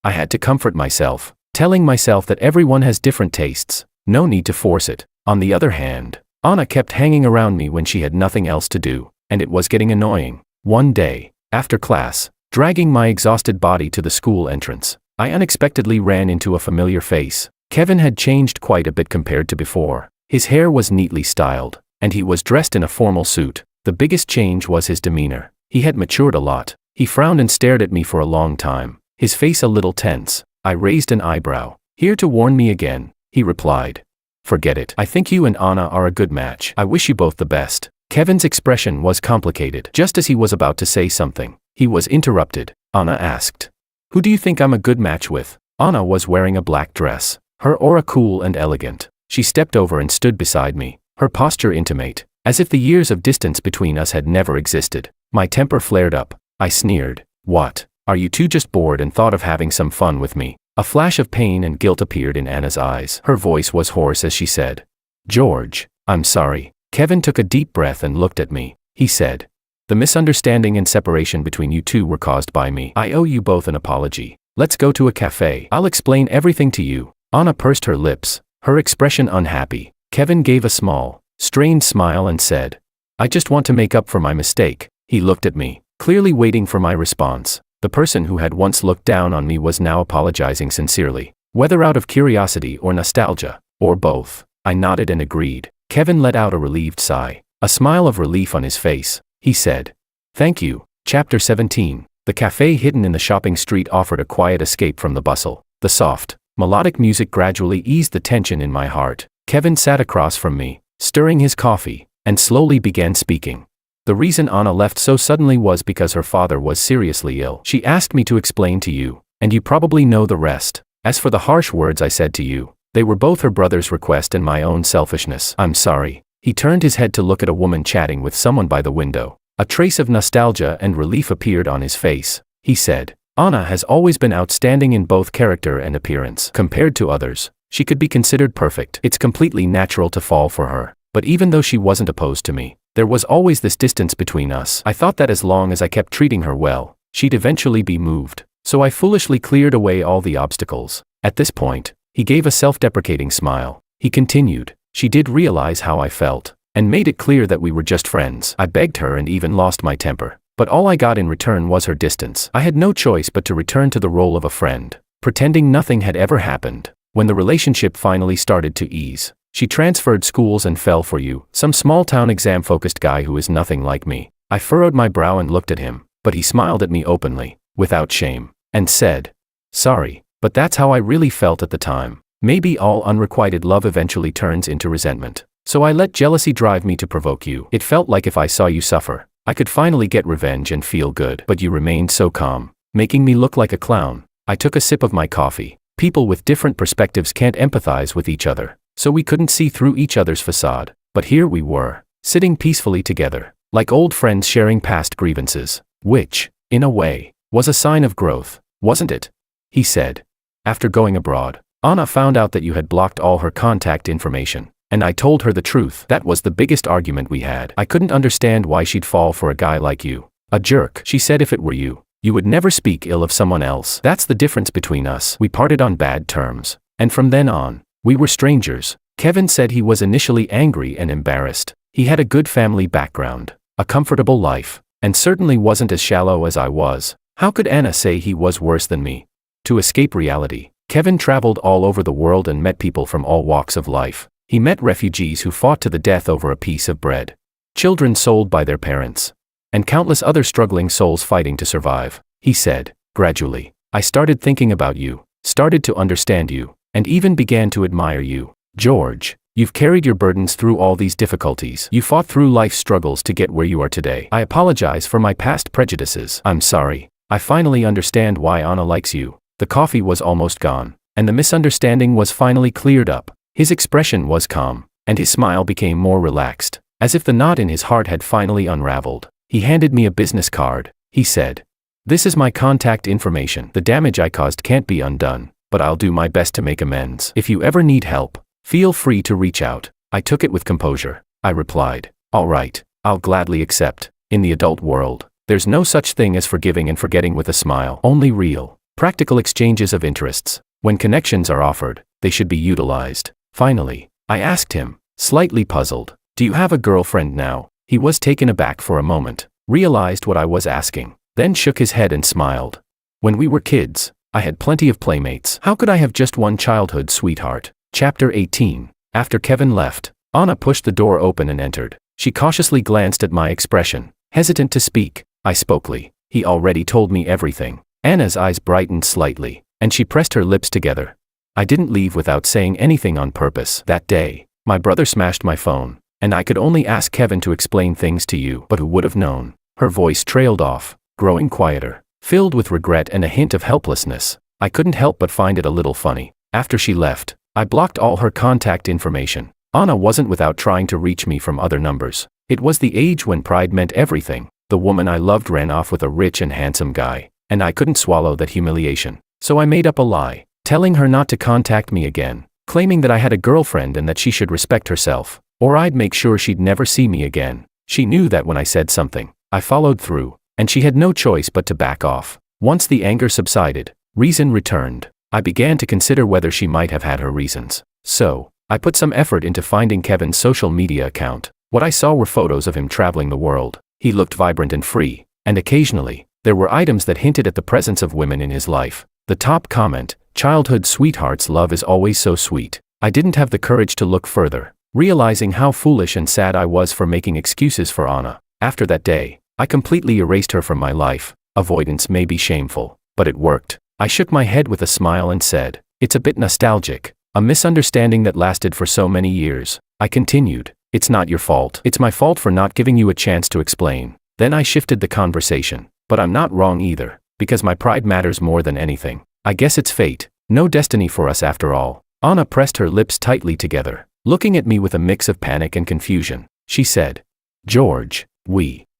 I had to comfort myself, telling myself that everyone has different tastes, no need to force it. On the other hand, Anna kept hanging around me when she had nothing else to do, and it was getting annoying. One day, after class, dragging my exhausted body to the school entrance, I unexpectedly ran into a familiar face. Kevin had changed quite a bit compared to before. His hair was neatly styled, and he was dressed in a formal suit. The biggest change was his demeanor. He had matured a lot. He frowned and stared at me for a long time, his face a little tense. I raised an eyebrow. "Here to warn me again," he replied. "Forget it. I think you and Anna are a good match. I wish you both the best." Kevin's expression was complicated. Just as he was about to say something, he was interrupted. Anna asked, "Who do you think I'm a good match with?" Anna was wearing a black dress, her aura cool and elegant. She stepped over and stood beside me, her posture intimate, as if the years of distance between us had never existed. My temper flared up. I sneered. "What? Are you two just bored and thought of having some fun with me?" A flash of pain and guilt appeared in Anna's eyes. Her voice was hoarse as she said, "George, I'm sorry." Kevin took a deep breath and looked at me. He said, "The misunderstanding and separation between you two were caused by me. I owe you both an apology. Let's go to a cafe. I'll explain everything to you." Anna pursed her lips, her expression unhappy. Kevin gave a small, strained smile and said, "I just want to make up for my mistake." He looked at me, clearly waiting for my response. The person who had once looked down on me was now apologizing sincerely. Whether out of curiosity or nostalgia, or both, I nodded and agreed. Kevin let out a relieved sigh, a smile of relief on his face. He said, "Thank you." Chapter 17. The cafe hidden in the shopping street offered a quiet escape from the bustle. The soft, melodic music gradually eased the tension in my heart. Kevin sat across from me, stirring his coffee, and slowly began speaking. "The reason Anna left so suddenly was because her father was seriously ill. She asked me to explain to you, and you probably know the rest. As for the harsh words I said to you, they were both her brother's request and my own selfishness. I'm sorry." He turned his head to look at a woman chatting with someone by the window. A trace of nostalgia and relief appeared on his face. He said, "Anna has always been outstanding in both character and appearance. Compared to others, she could be considered perfect. It's completely natural to fall for her. But even though she wasn't opposed to me, there was always this distance between us. I thought that as long as I kept treating her well, she'd eventually be moved. So I foolishly cleared away all the obstacles." At this point, he gave a self-deprecating smile. He continued, "She did realize how I felt, and made it clear that we were just friends. I begged her and even lost my temper. But all I got in return was her distance. I had no choice but to return to the role of a friend, pretending nothing had ever happened. When the relationship finally started to ease, she transferred schools and fell for you, some small-town exam-focused guy who is nothing like me." I furrowed my brow and looked at him, but he smiled at me openly, without shame, and said, "Sorry, but that's how I really felt at the time. Maybe all unrequited love eventually turns into resentment. So I let jealousy drive me to provoke you. It felt like if I saw you suffer, I could finally get revenge and feel good. But you remained so calm, making me look like a clown." I took a sip of my coffee. People with different perspectives can't empathize with each other, so we couldn't see through each other's facade. But here we were, sitting peacefully together, like old friends sharing past grievances, which, in a way, was a sign of growth, wasn't it? He said. "After going abroad, Anna found out that you had blocked all her contact information. And I told her the truth. That was the biggest argument we had. I couldn't understand why she'd fall for a guy like you. A jerk." She said, "If it were you, you would never speak ill of someone else. That's the difference between us." We parted on bad terms, and from then on, we were strangers. Kevin said he was initially angry and embarrassed. He had a good family background, a comfortable life, and certainly wasn't as shallow as I was. How could Anna say he was worse than me? To escape reality, Kevin traveled all over the world and met people from all walks of life. He met refugees who fought to the death over a piece of bread, children sold by their parents, and countless other struggling souls fighting to survive. He said, "Gradually, I started thinking about you, started to understand you, and even began to admire you. George, you've carried your burdens through all these difficulties. You fought through life's struggles to get where you are today. I apologize for my past prejudices. I'm sorry. I finally understand why Anna likes you." The coffee was almost gone, and the misunderstanding was finally cleared up. His expression was calm, and his smile became more relaxed, as if the knot in his heart had finally unraveled. He handed me a business card. He said, "This is my contact information. The damage I caused can't be undone, but I'll do my best to make amends. If you ever need help, feel free to reach out." I took it with composure. I replied, "All right, I'll gladly accept." In the adult world, there's no such thing as forgiving and forgetting with a smile. Only real, practical exchanges of interests. When connections are offered, they should be utilized. Finally, I asked him, slightly puzzled, "Do you have a girlfriend now?" He was taken aback for a moment, realized what I was asking, then shook his head and smiled. "When we were kids, I had plenty of playmates. How could I have just one childhood sweetheart?" Chapter 18. After Kevin left, Anna pushed the door open and entered. She cautiously glanced at my expression, hesitant to speak. I spokely. "He already told me everything." Anna's eyes brightened slightly, and she pressed her lips together. I didn't leave without saying anything on purpose. That day, my brother smashed my phone, and I could only ask Kevin to explain things to you, but who would have known? Her voice trailed off, growing quieter, filled with regret and a hint of helplessness. I couldn't help but find it a little funny. After she left, I blocked all her contact information. Anna wasn't without trying to reach me from other numbers. It was the age when pride meant everything. The woman I loved ran off with a rich and handsome guy, and I couldn't swallow that humiliation. So I made up a lie, telling her not to contact me again, claiming that I had a girlfriend and that she should respect herself, or I'd make sure she'd never see me again. She knew that when I said something, I followed through, and she had no choice but to back off. Once the anger subsided, reason returned. I began to consider whether she might have had her reasons. So, I put some effort into finding Kevin's social media account. What I saw were photos of him traveling the world. He looked vibrant and free, and occasionally, there were items that hinted at the presence of women in his life. The top comment, "Childhood sweethearts, love is always so sweet." I didn't have the courage to look further, realizing how foolish and sad I was for making excuses for Anna. After that day, I completely erased her from my life. Avoidance may be shameful, but it worked. I shook my head with a smile and said, "It's a bit nostalgic. A misunderstanding that lasted for so many years." I continued, "It's not your fault. It's my fault for not giving you a chance to explain." Then I shifted the conversation. "But I'm not wrong either, because my pride matters more than anything. I guess it's fate. No destiny for us after all." Anna pressed her lips tightly together, looking at me with a mix of panic and confusion. She said, "George,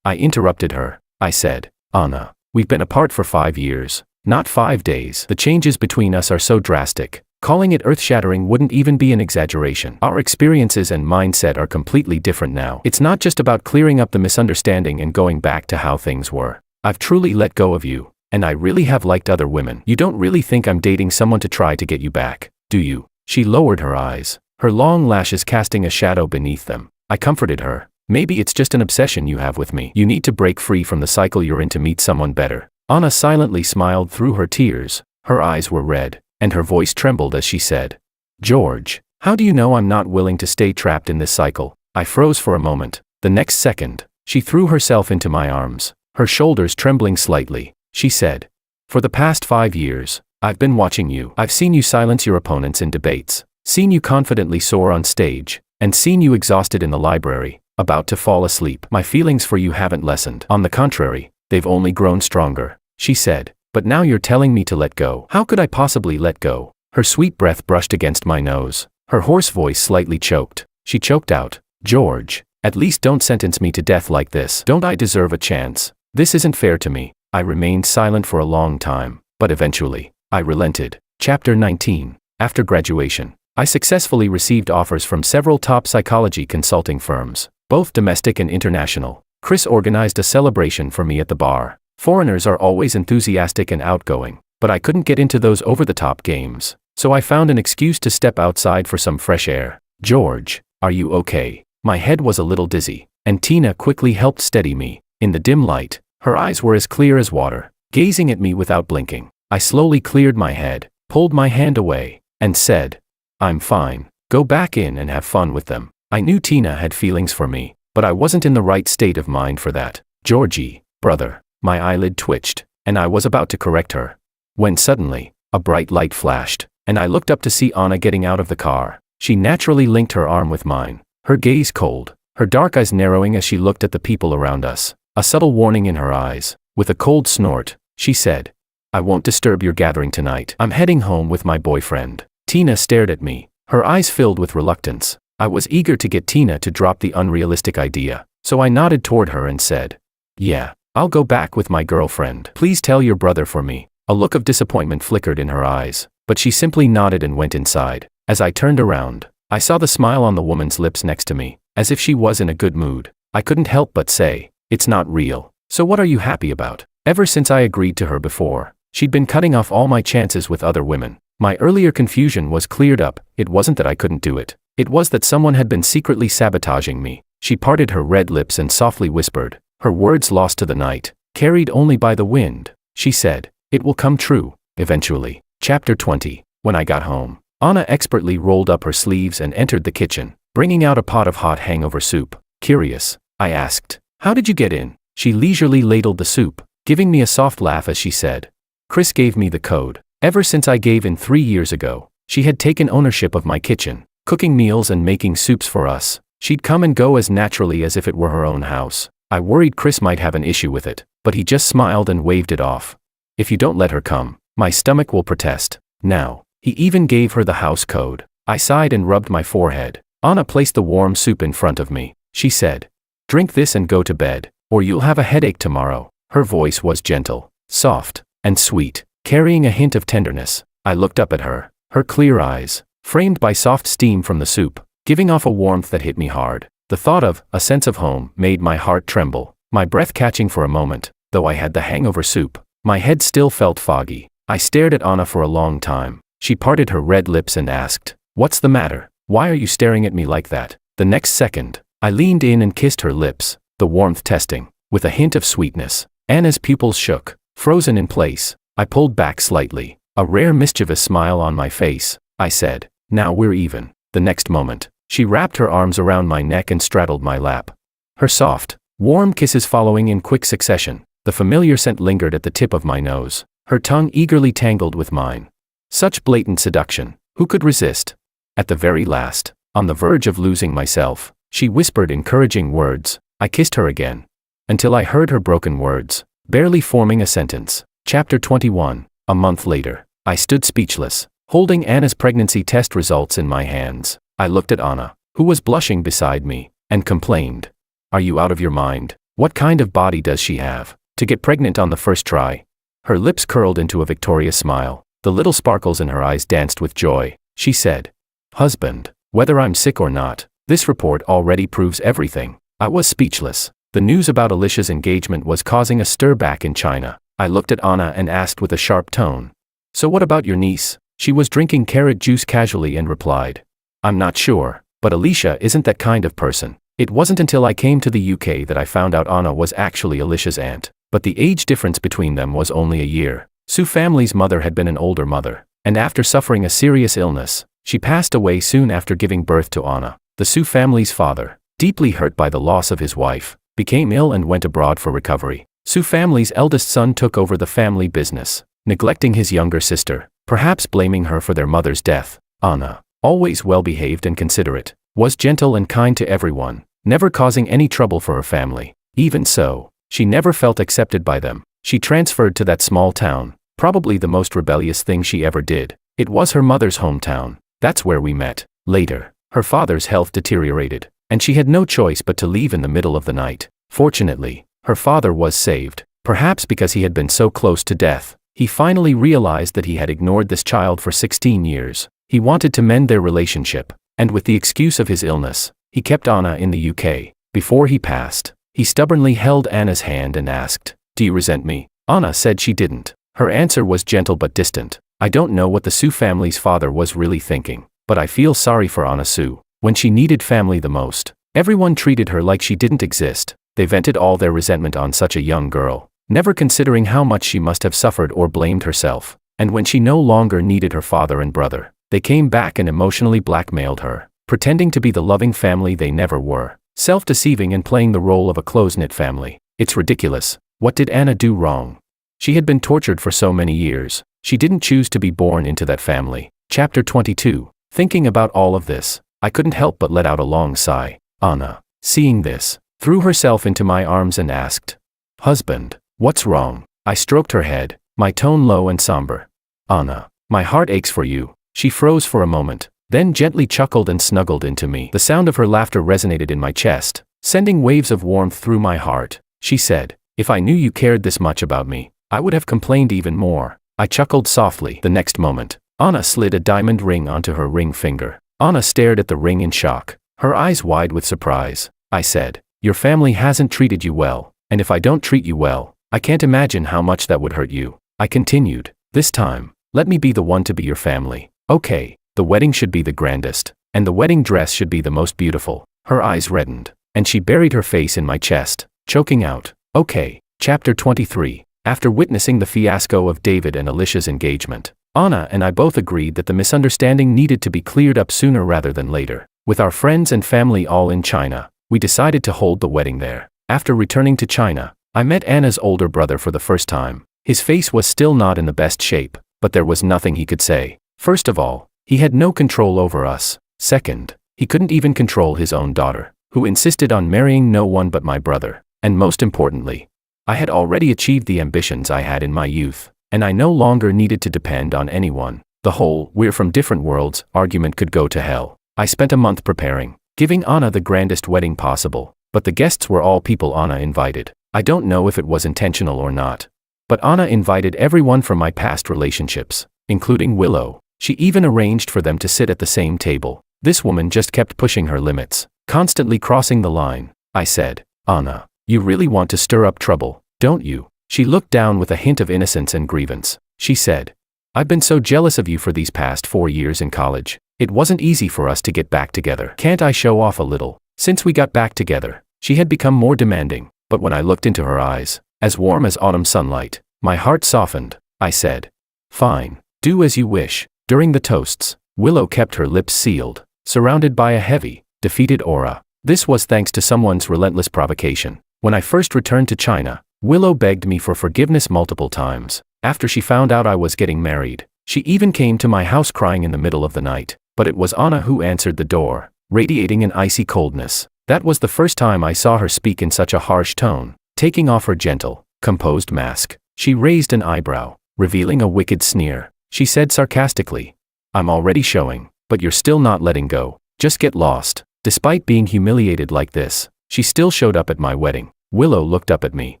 I interrupted her. I said, "Anna, we've been apart for 5 years, not 5 days. The changes between us are so drastic. Calling it earth-shattering wouldn't even be an exaggeration. Our experiences and mindset are completely different now. It's not just about clearing up the misunderstanding and going back to how things were. I've truly let go of you, and I really have liked other women. You don't really think I'm dating someone to try to get you back, do you?" She lowered her eyes, her long lashes casting a shadow beneath them. I comforted her. "Maybe it's just an obsession you have with me. You need to break free from the cycle you're in to meet someone better." Anna silently smiled through her tears. Her eyes were red, and her voice trembled as she said, "George, how do you know I'm not willing to stay trapped in this cycle?" I froze for a moment. The next second, she threw herself into my arms, her shoulders trembling slightly. She said, "For the past 5 years, I've been watching you. I've seen you silence your opponents in debates, seen you confidently soar on stage, and seen you exhausted in the library, about to fall asleep. My feelings for you haven't lessened. On the contrary, they've only grown stronger." She said, "But now you're telling me to let go. How could I possibly let go?" Her sweet breath brushed against my nose. Her hoarse voice slightly choked. She choked out, "George, at least don't sentence me to death like this. Don't I deserve a chance? This isn't fair to me." I remained silent for a long time, but eventually, I relented. Chapter 19. After graduation, I successfully received offers from several top psychology consulting firms, both domestic and international. Chris organized a celebration for me at the bar. Foreigners are always enthusiastic and outgoing, but I couldn't get into those over-the-top games, so I found an excuse to step outside for some fresh air. "George, are you okay?" My head was a little dizzy, and Tina quickly helped steady me. In the dim light, her eyes were as clear as water, gazing at me without blinking. I slowly cleared my head, pulled my hand away, and said, "I'm fine. Go back in and have fun with them." I knew Tina had feelings for me, but I wasn't in the right state of mind for that. "Georgie, brother." My eyelid twitched, and I was about to correct her, when suddenly, a bright light flashed, and I looked up to see Anna getting out of the car. She naturally linked her arm with mine, her gaze cold, her dark eyes narrowing as she looked at the people around us, a subtle warning in her eyes. With a cold snort, she said, "I won't disturb your gathering tonight. I'm heading home with my boyfriend." Tina stared at me, Her eyes filled with reluctance. I was eager to get Tina to drop the unrealistic idea, so I nodded toward her and said, "Yeah, I'll go back with my girlfriend. Please tell your brother for me." A look of disappointment flickered in her eyes, but she simply nodded and went inside. As I turned around, I saw the smile on the woman's lips next to me, as if she was in a good mood. I couldn't help but say, "It's not real. So what are you happy about?" Ever since I agreed to her before, she'd been cutting off all my chances with other women. My earlier confusion was cleared up. It wasn't that I couldn't do it. It was that someone had been secretly sabotaging me. She parted her red lips and softly whispered, her words lost to the night, carried only by the wind. She said, "It will come true, eventually." Chapter 20. When I got home, Anna expertly rolled up her sleeves and entered the kitchen, bringing out a pot of hot hangover soup. Curious, I asked, "How did you get in?" She leisurely ladled the soup, giving me a soft laugh as she said, "Chris gave me the code." Ever since I gave in 3 years ago, she had taken ownership of my kitchen, cooking meals and making soups for us. She'd come and go as naturally as if it were her own house. I worried Chris might have an issue with it, but he just smiled and waved it off. "If you don't let her come, my stomach will protest." Now, he even gave her the house code. I sighed and rubbed my forehead. Anna placed the warm soup in front of me. She said, "Drink this and go to bed, or you'll have a headache tomorrow." Her voice was gentle, soft, and sweet, carrying a hint of tenderness. I looked up at her, her clear eyes, framed by soft steam from the soup, giving off a warmth that hit me hard. The thought of a sense of home made my heart tremble, my breath catching for a moment. Though I had the hangover soup, my head still felt foggy. I stared at Anna for a long time. She parted her red lips and asked, "What's the matter? Why are you staring at me like that?" The next second, I leaned in and kissed her lips, the warmth testing, with a hint of sweetness. Anna's pupils shook, frozen in place. I pulled back slightly, a rare mischievous smile on my face. I said, "Now we're even." The next moment, she wrapped her arms around my neck and straddled my lap. Her soft, warm kisses following in quick succession. The familiar scent lingered at the tip of my nose, her tongue eagerly tangled with mine. Such blatant seduction, who could resist? At the very last, on the verge of losing myself, she whispered encouraging words. I kissed her again, until I heard her broken words, barely forming a sentence. Chapter 21. A month later, I stood speechless, holding Anna's pregnancy test results in my hands. I looked at Anna, who was blushing beside me, and complained, "Are you out of your mind? What kind of body does she have to get pregnant on the first try?" Her lips curled into a victorious smile. The little sparkles in her eyes danced with joy. She said, "Husband, whether I'm sick or not, this report already proves everything." I was speechless. The news about Alicia's engagement was causing a stir back in China. I looked at Anna and asked with a sharp tone, "So what about your niece?" She was drinking carrot juice casually and replied, "I'm not sure, but Alicia isn't that kind of person." It wasn't until I came to the UK that I found out Anna was actually Alicia's aunt, but the age difference between them was only a year. Sue family's mother had been an older mother, and after suffering a serious illness, she passed away soon after giving birth to Anna. The Sue family's father, deeply hurt by the loss of his wife, became ill and went abroad for recovery. Sue family's eldest son took over the family business, neglecting his younger sister, perhaps blaming her for their mother's death. Anna, always well-behaved and considerate, was gentle and kind to everyone, never causing any trouble for her family. Even so, she never felt accepted by them. She transferred to that small town, probably the most rebellious thing she ever did. It was her mother's hometown. That's where we met. Later, her father's health deteriorated, and she had no choice but to leave in the middle of the night. Fortunately, her father was saved. Perhaps because he had been so close to death, he finally realized that he had ignored this child for 16 years. He wanted to mend their relationship, and with the excuse of his illness, he kept Anna in the UK. Before he passed, he stubbornly held Anna's hand and asked, "Do you resent me?" Anna said she didn't. Her answer was gentle but distant. I don't know what the Sue family's father was really thinking, but I feel sorry for Anna Sue. When she needed family the most, everyone treated her like she didn't exist. They vented all their resentment on such a young girl, never considering how much she must have suffered or blamed herself. And when she no longer needed her father and brother, they came back and emotionally blackmailed her, pretending to be the loving family they never were, self-deceiving and playing the role of a close-knit family. It's ridiculous. What did Anna do wrong? She had been tortured for so many years. She didn't choose to be born into that family. Chapter 22. Thinking about all of this, I couldn't help but let out a long sigh. Anna, seeing this, threw herself into my arms and asked, "Husband, what's wrong?" I stroked her head, my tone low and somber. "Anna, my heart aches for you." She froze for a moment, then gently chuckled and snuggled into me. The sound of her laughter resonated in my chest, sending waves of warmth through my heart. She said, "If I knew you cared this much about me, I would have complained even more." I chuckled softly. The next moment, Anna slid a diamond ring onto her ring finger. Anna stared at the ring in shock, her eyes wide with surprise. I said, "Your family hasn't treated you well, and if I don't treat you well, I can't imagine how much that would hurt you." I continued, "This time, let me be the one to be your family. Okay, the wedding should be the grandest, and the wedding dress should be the most beautiful." Her eyes reddened, and she buried her face in my chest, choking out, "Okay." Chapter 23. After witnessing the fiasco of David and Alicia's engagement, Anna and I both agreed that the misunderstanding needed to be cleared up sooner rather than later. With our friends and family all in China, we decided to hold the wedding there. After returning to China, I met Anna's older brother for the first time. His face was still not in the best shape, but there was nothing he could say. First of all, he had no control over us. Second, he couldn't even control his own daughter, who insisted on marrying no one but my brother. And most importantly, I had already achieved the ambitions I had in my youth, and I no longer needed to depend on anyone. The whole "we're from different worlds" argument could go to hell. I spent a month preparing, giving Anna the grandest wedding possible, but the guests were all people Anna invited. I don't know if it was intentional or not, but Anna invited everyone from my past relationships, including Willow. She even arranged for them to sit at the same table. This woman just kept pushing her limits, constantly crossing the line. I said, "Anna, you really want to stir up trouble, don't you?" She looked down with a hint of innocence and grievance. She said, "I've been so jealous of you for these past 4 years in college. It wasn't easy for us to get back together. Can't I show off a little?" Since we got back together, she had become more demanding, but when I looked into her eyes, as warm as autumn sunlight, my heart softened. I said, "Fine, do as you wish." During the toasts, Willow kept her lips sealed, surrounded by a heavy, defeated aura. This was thanks to someone's relentless provocation. When I first returned to China, Willow begged me for forgiveness multiple times. After she found out I was getting married, she even came to my house crying in the middle of the night. But it was Anna who answered the door, radiating an icy coldness. That was the first time I saw her speak in such a harsh tone. Taking off her gentle, composed mask, she raised an eyebrow, revealing a wicked sneer. She said sarcastically, "I'm already showing, but you're still not letting go. Just get lost." Despite being humiliated like this, she still showed up at my wedding. Willow looked up at me,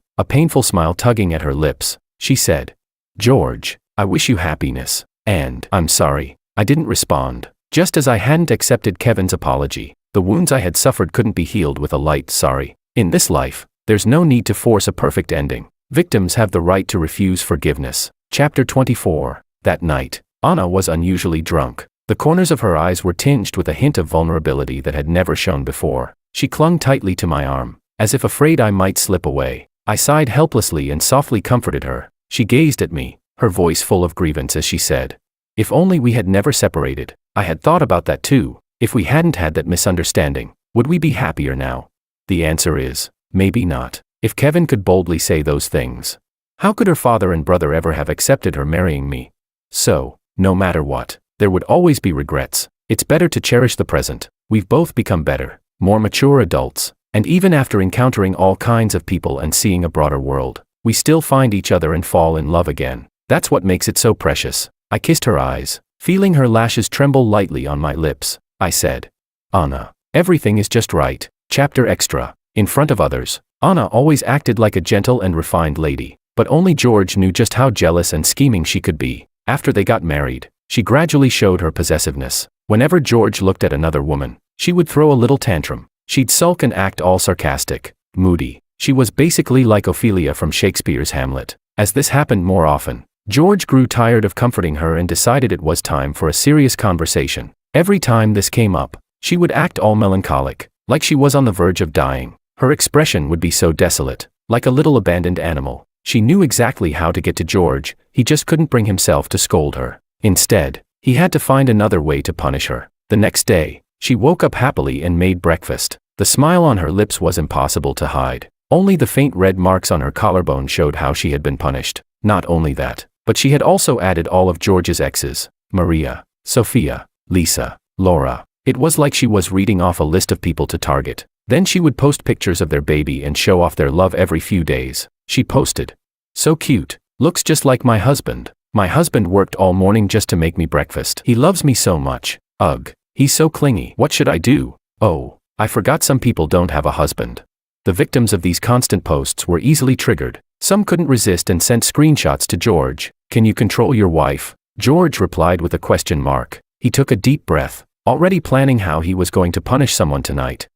a painful smile tugging at her lips. She said, "George, I wish you happiness." And, "I'm sorry." I didn't respond. Just as I hadn't accepted Kevin's apology, the wounds I had suffered couldn't be healed with a light sorry. In this life, there's no need to force a perfect ending. Victims have the right to refuse forgiveness. Chapter 24. That night, Anna was unusually drunk. The corners of her eyes were tinged with a hint of vulnerability that had never shown before. She clung tightly to my arm, as if afraid I might slip away. I sighed helplessly and softly comforted her. She gazed at me, her voice full of grievance as she said, "If only we had never separated." I had thought about that too. If we hadn't had that misunderstanding, would we be happier now? The answer is, maybe not. If Kevin could boldly say those things, how could her father and brother ever have accepted her marrying me? So, no matter what, there would always be regrets. It's better to cherish the present. We've both become better, more mature adults, and even after encountering all kinds of people and seeing a broader world, we still find each other and fall in love again. That's what makes it so precious. I kissed her eyes, feeling her lashes tremble lightly on my lips. I said, "Anna, everything is just right." Chapter Extra. In front of others, Anna always acted like a gentle and refined lady, but only George knew just how jealous and scheming she could be. After they got married, she gradually showed her possessiveness. Whenever George looked at another woman, she would throw a little tantrum. She'd sulk and act all sarcastic, moody. She was basically like Ophelia from Shakespeare's Hamlet. As this happened more often, George grew tired of comforting her and decided it was time for a serious conversation. Every time this came up, she would act all melancholic, like she was on the verge of dying. Her expression would be so desolate, like a little abandoned animal. She knew exactly how to get to George, he just couldn't bring himself to scold her. Instead, he had to find another way to punish her. The next day, she woke up happily and made breakfast. The smile on her lips was impossible to hide. Only the faint red marks on her collarbone showed how she had been punished. Not only that, but she had also added all of George's exes: Maria, Sophia, Lisa, Laura. It was like she was reading off a list of people to target. Then she would post pictures of their baby and show off their love every few days. She posted, "So cute, looks just like my husband. My husband worked all morning just to make me breakfast. He loves me so much. Ugh." He's so clingy. What should I do? Oh, I forgot some people don't have a husband. The victims of these constant posts were easily triggered. Some couldn't resist and sent screenshots to George. Can you control your wife? George replied with a question mark. He took a deep breath, already planning how he was going to punish someone tonight.